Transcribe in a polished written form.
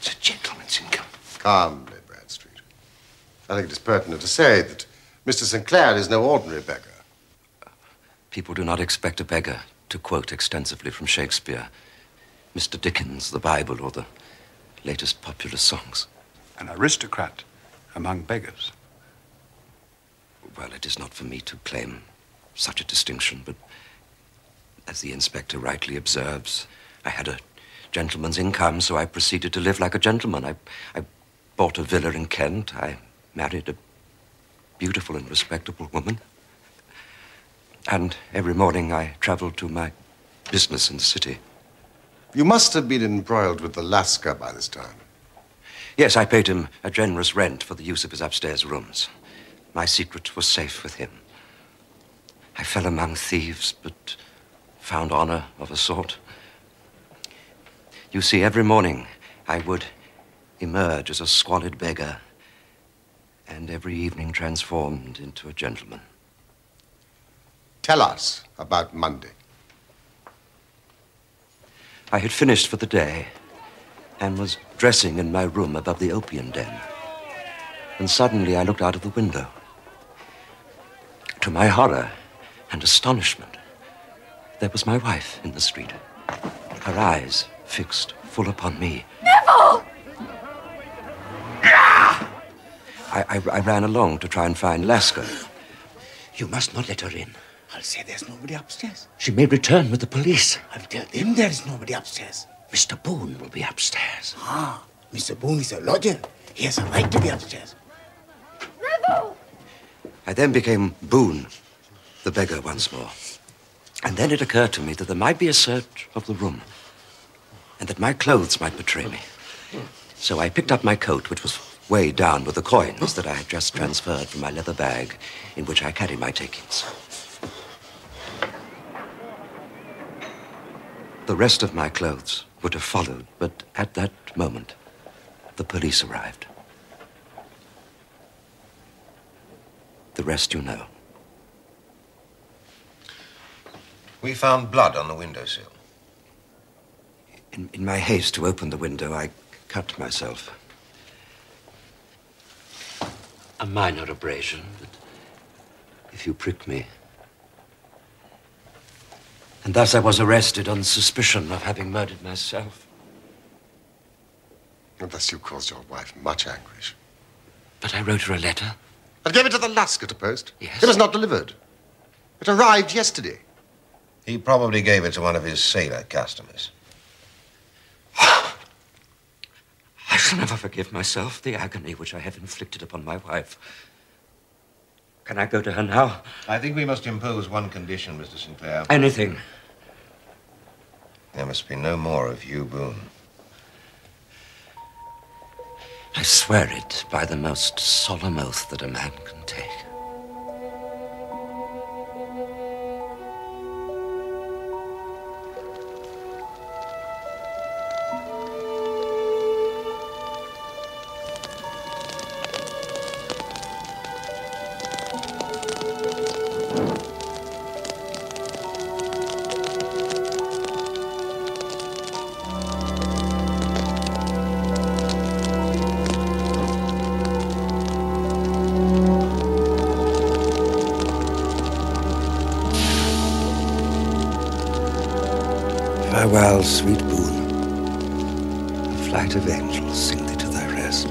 It's a gentleman's income. Calmly, Bradstreet. I think it is pertinent to say that Mr. Sinclair is no ordinary beggar. People do not expect a beggar to quote extensively from Shakespeare, Mr. Dickens, the Bible, or the latest popular songs. An aristocrat among beggars. Well, it is not for me to claim such a distinction, but as the inspector rightly observes, I had a gentleman's income, so I proceeded to live like a gentleman. I bought a villa in Kent. I married a beautiful and respectable woman. And every morning I traveled to my business in the city. You must have been embroiled with the Lascar by this time. Yes, I paid him a generous rent for the use of his upstairs rooms. My secret was safe with him. I fell among thieves, but found honor of a sort. You see, every morning I would emerge as a squalid beggar, and every evening transformed into a gentleman. Tell us about Monday. I had finished for the day and was dressing in my room above the opium den. And suddenly I looked out of the window. To my horror and astonishment, there was my wife in the street, her eyes fixed full upon me. Neville! I ran along to try and find Lascar. You must not let her in. I'll say there's nobody upstairs. She may return with the police. I'll tell them there is nobody upstairs. Mr. Boone will be upstairs. Ah, Mr. Boone is a lodger. He has a right to be upstairs. Neville! I then became Boone, the beggar once more. And then it occurred to me that there might be a search of the room, and that my clothes might betray me. So I picked up my coat, which was weighed down with the coins that I had just transferred from my leather bag, in which I carried my takings. The rest of my clothes would have followed, but at that moment, the police arrived. The rest you know. We found blood on the windowsill. In my haste to open the window, I cut myself. A minor abrasion, but if you prick me. And thus I was arrested on suspicion of having murdered myself. And thus you caused your wife much anguish. But I wrote her a letter. And gave it to the Lascar to post? Yes. It was not delivered. It arrived yesterday. He probably gave it to one of his sailor customers. I shall never forgive myself the agony which I have inflicted upon my wife. Can I go to her now? I think we must impose one condition, Mr. Sinclair. Anything. There must be no more of you, Boone. I swear it by the most solemn oath that a man can take. Farewell, sweet Boone. A flight of angels sing thee to thy rest.